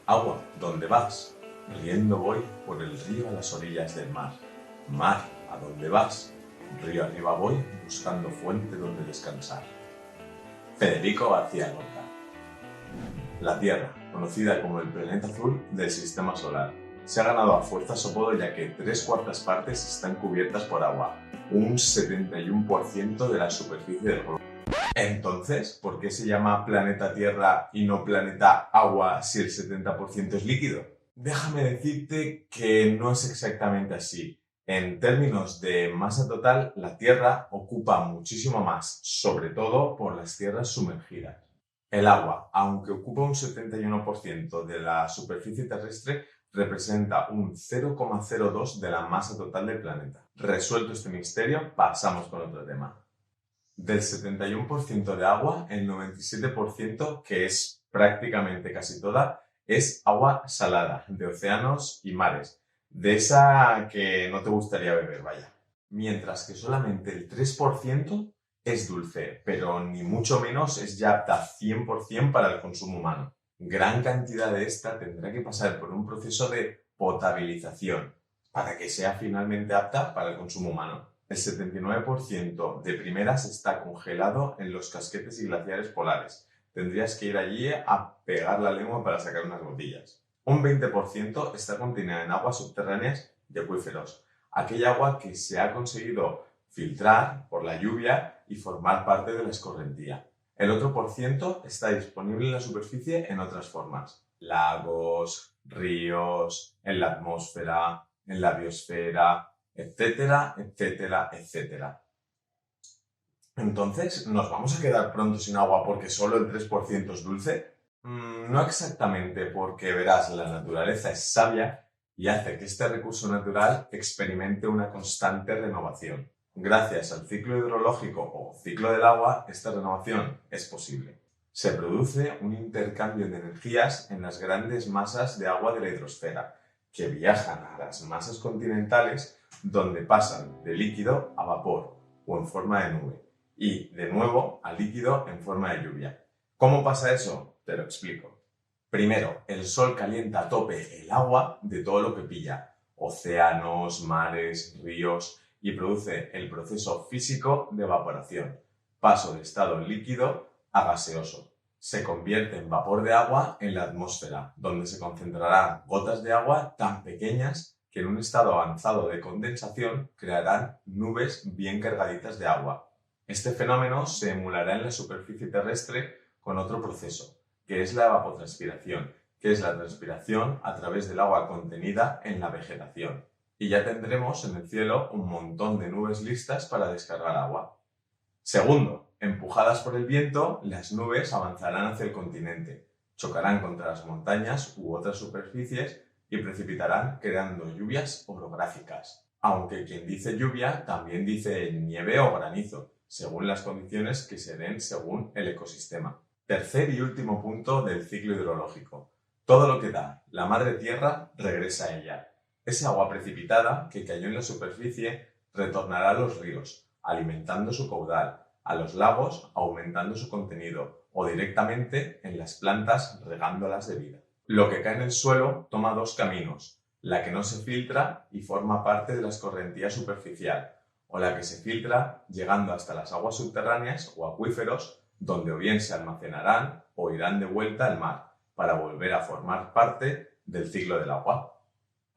Agua, ¿dónde vas? Riendo voy por el río a las orillas del mar. Mar, ¿a dónde vas? Río arriba voy buscando fuente donde descansar. Federico García Lorca. La Tierra, conocida como el planeta azul del sistema solar, se ha ganado a fuerza su apodo ya que 3/4 partes están cubiertas por agua, un 71% de la superficie del globo. Entonces, ¿por qué se llama planeta Tierra y no planeta agua si el 70% es líquido? Déjame decirte que no es exactamente así. En términos de masa total, la Tierra ocupa muchísimo más, sobre todo por las tierras sumergidas. El agua, aunque ocupa un 71% de la superficie terrestre, representa un 0,02 de la masa total del planeta. Resuelto este misterio, pasamos con otro tema. Del 71% de agua, el 97%, que es prácticamente casi toda, es agua salada, de océanos y mares. De esa que no te gustaría beber, vaya. Mientras que solamente el 3% es dulce, pero ni mucho menos es ya apta 100% para el consumo humano. Gran cantidad de esta tendrá que pasar por un proceso de potabilización para que sea finalmente apta para el consumo humano. El 79% de primeras está congelado en los casquetes y glaciares polares. Tendrías que ir allí a pegar la lengua para sacar unas gotillas. Un 20% está contenida en aguas subterráneas y acuíferos, aquella agua que se ha conseguido filtrar por la lluvia y formar parte de la escorrentía. El otro % está disponible en la superficie en otras formas: lagos, ríos, en la atmósfera, en la biosfera, etcétera, etcétera, etcétera. Entonces, ¿nos vamos a quedar pronto sin agua porque solo el 3% es dulce? No exactamente, porque verás, la naturaleza es sabia y hace que este recurso natural experimente una constante renovación. Gracias al ciclo hidrológico o ciclo del agua, esta renovación es posible. Se produce un intercambio de energías en las grandes masas de agua de la hidrosfera, que viajan a las masas continentales, donde pasan de líquido a vapor o en forma de nube, y de nuevo a líquido en forma de lluvia. ¿Cómo pasa eso? Te lo explico. Primero, el sol calienta a tope el agua de todo lo que pilla, océanos, mares, ríos, y produce el proceso físico de evaporación, paso de estado líquido a gaseoso. Se convierte en vapor de agua en la atmósfera, donde se concentrarán gotas de agua tan pequeñas que en un estado avanzado de condensación crearán nubes bien cargaditas de agua. Este fenómeno se emulará en la superficie terrestre con otro proceso, que es la evapotranspiración, que es la transpiración a través del agua contenida en la vegetación. Y ya tendremos en el cielo un montón de nubes listas para descargar agua. Segundo, empujadas por el viento, las nubes avanzarán hacia el continente, chocarán contra las montañas u otras superficies y precipitarán creando lluvias orográficas. Aunque quien dice lluvia también dice nieve o granizo, según las condiciones que se den según el ecosistema. Tercer y último punto del ciclo hidrológico. Todo lo que da la madre tierra regresa a ella. Esa agua precipitada que cayó en la superficie retornará a los ríos, alimentando su caudal, a los lagos aumentando su contenido o directamente en las plantas regándolas de vida. Lo que cae en el suelo toma dos caminos: la que no se filtra y forma parte de la escorrentía superficial, o la que se filtra llegando hasta las aguas subterráneas o acuíferos, donde o bien se almacenarán o irán de vuelta al mar para volver a formar parte del ciclo del agua.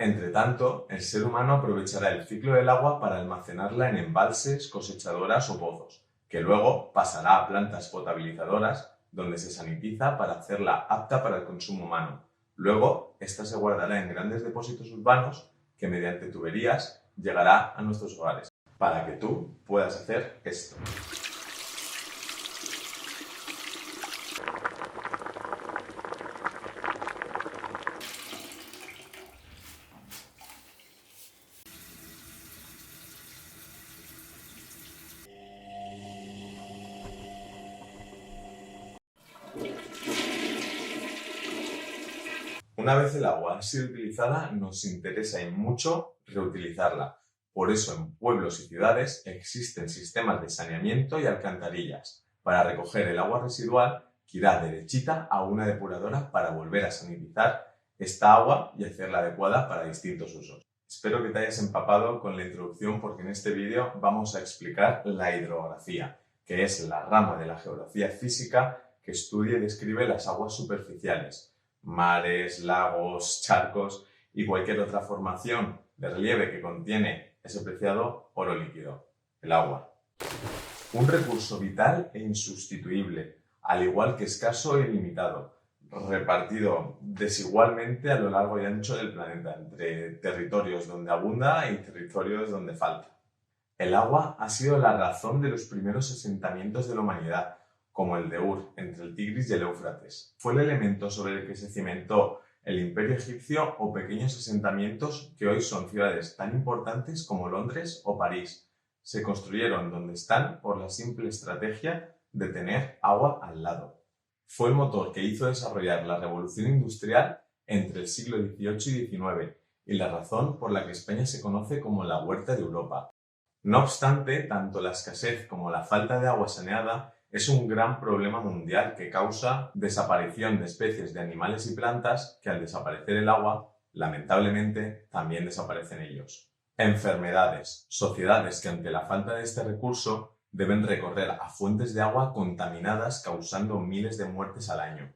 Entre tanto, el ser humano aprovechará el ciclo del agua para almacenarla en embalses, cosechadoras o pozos, que luego pasará a plantas potabilizadoras, donde se sanitiza para hacerla apta para el consumo humano. Luego, esta se guardará en grandes depósitos urbanos que mediante tuberías llegará a nuestros hogares, para que tú puedas hacer esto. Una vez el agua ha sido utilizada, nos interesa y mucho reutilizarla. Por eso en pueblos y ciudades existen sistemas de saneamiento y alcantarillas para recoger el agua residual que irá derechita a una depuradora para volver a sanitizar esta agua y hacerla adecuada para distintos usos. Espero que te hayas empapado con la introducción porque en este vídeo vamos a explicar la hidrografía, que es la rama de la geografía física que estudia y describe las aguas superficiales, mares, lagos, charcos y cualquier otra formación de relieve que contiene ese preciado oro líquido, el agua. Un recurso vital e insustituible, al igual que escaso e ilimitado, repartido desigualmente a lo largo y ancho del planeta, entre territorios donde abunda y territorios donde falta. El agua ha sido la razón de los primeros asentamientos de la humanidad, como el de Ur, entre el Tigris y el Éufrates. Fue el elemento sobre el que se cimentó el Imperio egipcio o pequeños asentamientos que hoy son ciudades tan importantes como Londres o París. Se construyeron donde están por la simple estrategia de tener agua al lado. Fue el motor que hizo desarrollar la revolución industrial entre el siglo XVIII y XIX y la razón por la que España se conoce como la huerta de Europa. No obstante, tanto la escasez como la falta de agua saneada es un gran problema mundial que causa desaparición de especies de animales y plantas que al desaparecer el agua, lamentablemente, también desaparecen ellos. Enfermedades, sociedades que ante la falta de este recurso deben recorrer a fuentes de agua contaminadas causando miles de muertes al año.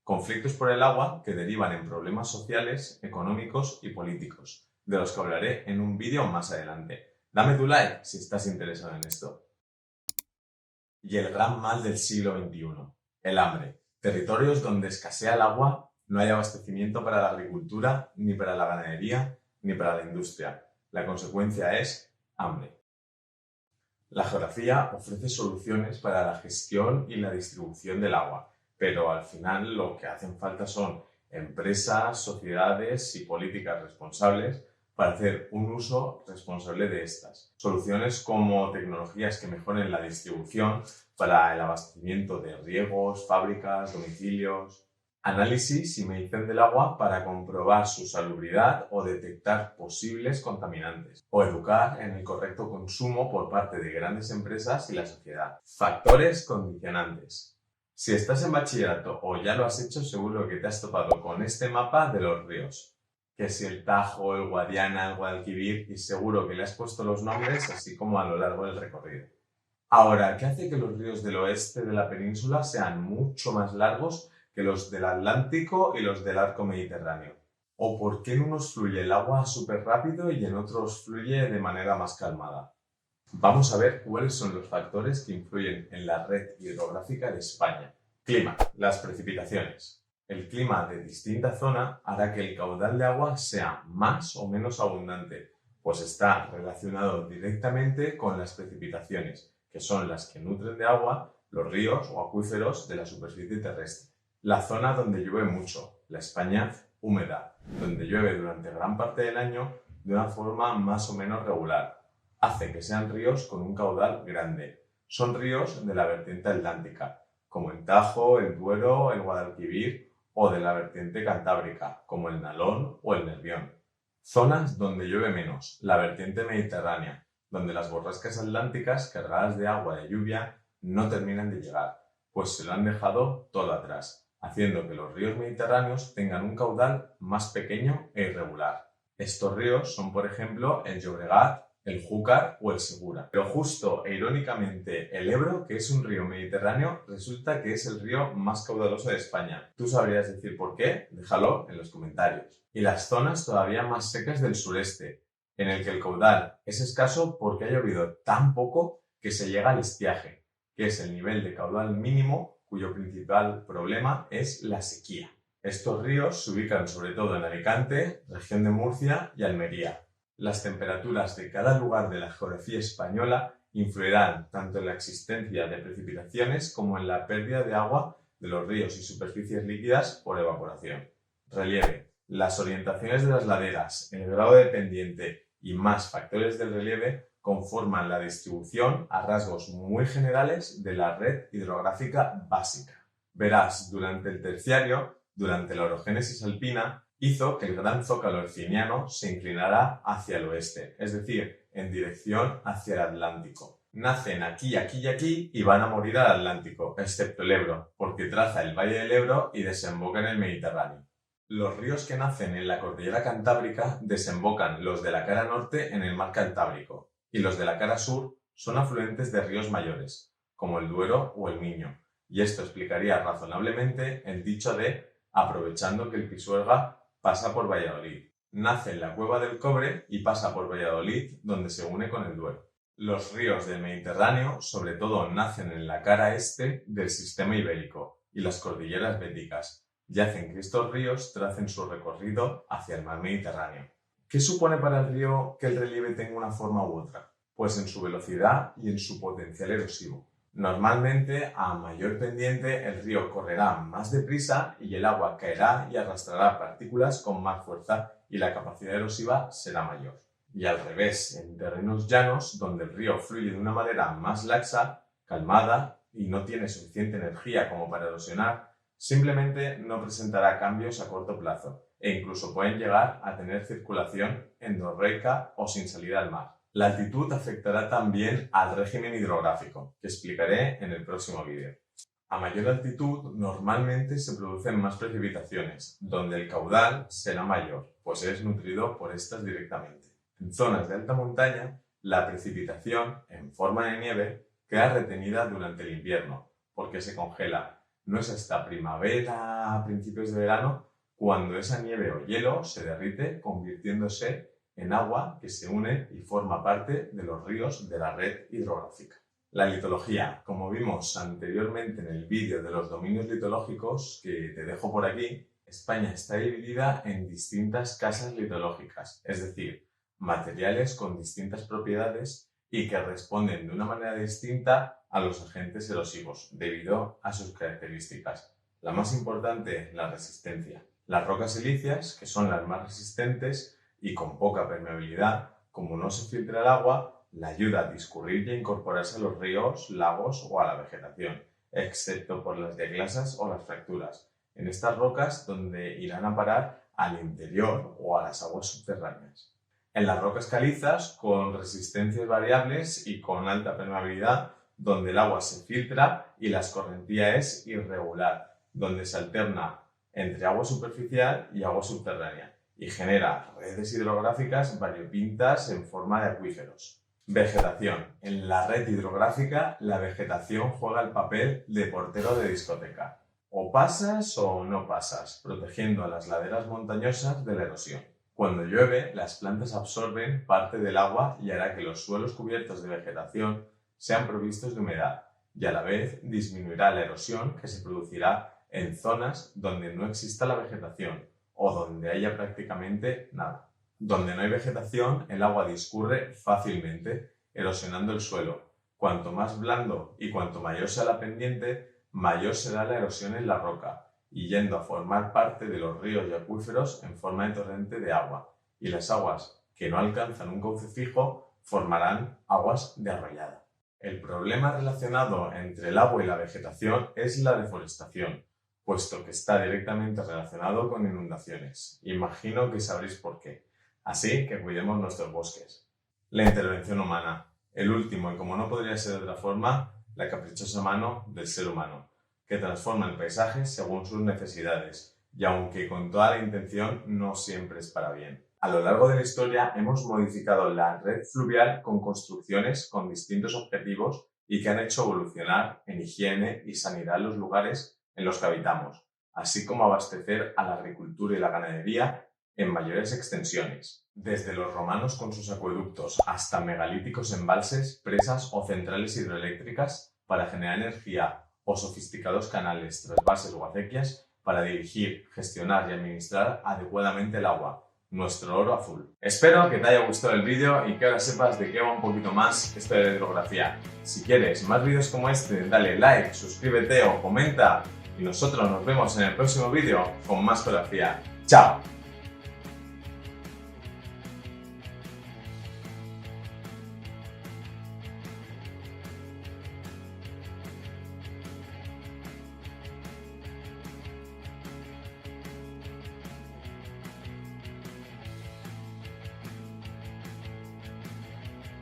Conflictos por el agua que derivan en problemas sociales, económicos y políticos, de los que hablaré en un vídeo más adelante. Dame tu like si estás interesado en esto. Y el gran mal del siglo XXI, el hambre. Territorios donde escasea el agua, no hay abastecimiento para la agricultura, ni para la ganadería, ni para la industria. La consecuencia es hambre. La geografía ofrece soluciones para la gestión y la distribución del agua, pero al final lo que hacen falta son empresas, sociedades y políticas responsables para hacer un uso responsable de estas. Soluciones como tecnologías que mejoren la distribución para el abastecimiento de riegos, fábricas, domicilios. Análisis y medición del agua para comprobar su salubridad o detectar posibles contaminantes. O educar en el correcto consumo por parte de grandes empresas y la sociedad. Factores condicionantes. Si estás en bachillerato o ya lo has hecho, seguro que te has topado con este mapa de los ríos. Que si el Tajo, el Guadiana, el Guadalquivir, y seguro que le has puesto los nombres así como a lo largo del recorrido. Ahora, ¿qué hace que los ríos del oeste de la península sean mucho más largos que los del Atlántico y los del arco mediterráneo? ¿O por qué en unos fluye el agua súper rápido y en otros fluye de manera más calmada? Vamos a ver cuáles son los factores que influyen en la red hidrográfica de España. Clima, las precipitaciones. El clima de distinta zona hará que el caudal de agua sea más o menos abundante, pues está relacionado directamente con las precipitaciones, que son las que nutren de agua los ríos o acuíferos de la superficie terrestre. La zona donde llueve mucho, la España húmeda, donde llueve durante gran parte del año de una forma más o menos regular. Hace que sean ríos con un caudal grande. Son ríos de la vertiente atlántica, como el Tajo, el Duero, el Guadalquivir, o de la vertiente cantábrica, como el Nalón o el Nervión. Zonas donde llueve menos, la vertiente mediterránea, donde las borrascas atlánticas cargadas de agua de lluvia no terminan de llegar, pues se lo han dejado todo atrás, haciendo que los ríos mediterráneos tengan un caudal más pequeño e irregular. Estos ríos son, por ejemplo, el Llobregat, el Júcar o el Segura. Pero justo e irónicamente el Ebro, que es un río mediterráneo, resulta que es el río más caudaloso de España. ¿Tú sabrías decir por qué? Déjalo en los comentarios. Y las zonas todavía más secas del sureste, en el que el caudal es escaso porque ha llovido tan poco que se llega al estiaje, que es el nivel de caudal mínimo cuyo principal problema es la sequía. Estos ríos se ubican sobre todo en Alicante, región de Murcia y Almería. Las temperaturas de cada lugar de la geografía española influirán tanto en la existencia de precipitaciones como en la pérdida de agua de los ríos y superficies líquidas por evaporación. Relieve. Las orientaciones de las laderas, el grado de pendiente y más factores del relieve conforman la distribución a rasgos muy generales de la red hidrográfica básica. Verás, durante el Terciario, durante la orogénesis alpina, hizo que el gran zócalo herciniano se inclinara hacia el oeste, es decir, en dirección hacia el Atlántico. Nacen aquí, aquí y aquí y van a morir al Atlántico, excepto el Ebro, porque traza el valle del Ebro y desemboca en el Mediterráneo. Los ríos que nacen en la cordillera Cantábrica desembocan los de la cara norte en el mar Cantábrico y los de la cara sur son afluentes de ríos mayores, como el Duero o el Miño, y esto explicaría razonablemente el dicho de aprovechando que el Pisuerga pasa por Valladolid. Nace en la Cueva del Cobre y pasa por Valladolid, donde se une con el Duero. Los ríos del Mediterráneo, sobre todo, nacen en la cara este del sistema ibérico y las cordilleras béticas, y hacen que estos ríos tracen su recorrido hacia el mar Mediterráneo. ¿Qué supone para el río que el relieve tenga una forma u otra? Pues en su velocidad y en su potencial erosivo. Normalmente, a mayor pendiente, el río correrá más deprisa y el agua caerá y arrastrará partículas con más fuerza y la capacidad erosiva será mayor. Y al revés, en terrenos llanos, donde el río fluye de una manera más laxa, calmada y no tiene suficiente energía como para erosionar, simplemente no presentará cambios a corto plazo e incluso pueden llegar a tener circulación endorreica o sin salida al mar. La altitud afectará también al régimen hidrográfico, que explicaré en el próximo vídeo. A mayor altitud, normalmente se producen más precipitaciones, donde el caudal será mayor, pues es nutrido por estas directamente. En zonas de alta montaña, la precipitación, en forma de nieve, queda retenida durante el invierno, porque se congela. No es hasta primavera, a principios de verano, cuando esa nieve o hielo se derrite, convirtiéndose en agua que se une y forma parte de los ríos de la red hidrográfica. La litología, como vimos anteriormente en el vídeo de los dominios litológicos, que te dejo por aquí, España está dividida en distintas casas litológicas, es decir, materiales con distintas propiedades y que responden de una manera distinta a los agentes erosivos, debido a sus características. La más importante, la resistencia. Las rocas silíceas, que son las más resistentes, y con poca permeabilidad, como no se filtra el agua, la ayuda a discurrir y a incorporarse a los ríos, lagos o a la vegetación, excepto por las diaglasas o las fracturas. En estas rocas donde irán a parar al interior o a las aguas subterráneas. En las rocas calizas, con resistencias variables y con alta permeabilidad, donde el agua se filtra y la escorrentía es irregular, donde se alterna entre agua superficial y agua subterránea, y genera redes hidrográficas variopintas en forma de acuíferos. Vegetación. En la red hidrográfica, la vegetación juega el papel de portero de discoteca. O pasas o no pasas, protegiendo a las laderas montañosas de la erosión. Cuando llueve, las plantas absorben parte del agua y hará que los suelos cubiertos de vegetación sean provistos de humedad, y a la vez disminuirá la erosión que se producirá en zonas donde no exista la vegetación, o donde haya prácticamente nada. Donde no hay vegetación, el agua discurre fácilmente, erosionando el suelo. Cuanto más blando y cuanto mayor sea la pendiente, mayor será la erosión en la roca, y yendo a formar parte de los ríos y acuíferos en forma de torrente de agua, y las aguas que no alcanzan un cauce fijo formarán aguas de arroyada. El problema relacionado entre el agua y la vegetación es la deforestación, puesto que está directamente relacionado con inundaciones. Imagino que sabréis por qué. Así que cuidemos nuestros bosques. La intervención humana. El último, y como no podría ser de otra forma, la caprichosa mano del ser humano, que transforma el paisaje según sus necesidades, y aunque con toda la intención, no siempre es para bien. A lo largo de la historia hemos modificado la red fluvial con construcciones con distintos objetivos y que han hecho evolucionar en higiene y sanidad los lugares en los que habitamos, así como abastecer a la agricultura y la ganadería en mayores extensiones, desde los romanos con sus acueductos hasta megalíticos embalses, presas o centrales hidroeléctricas para generar energía o sofisticados canales, trasvases o acequias para dirigir, gestionar y administrar adecuadamente el agua, nuestro oro azul. Espero que te haya gustado el vídeo y que ahora sepas de qué va un poquito más esto de la hidrografía. Si quieres más vídeos como este, dale like, suscríbete o comenta y nosotros nos vemos en el próximo vídeo con más geografía. ¡Chao!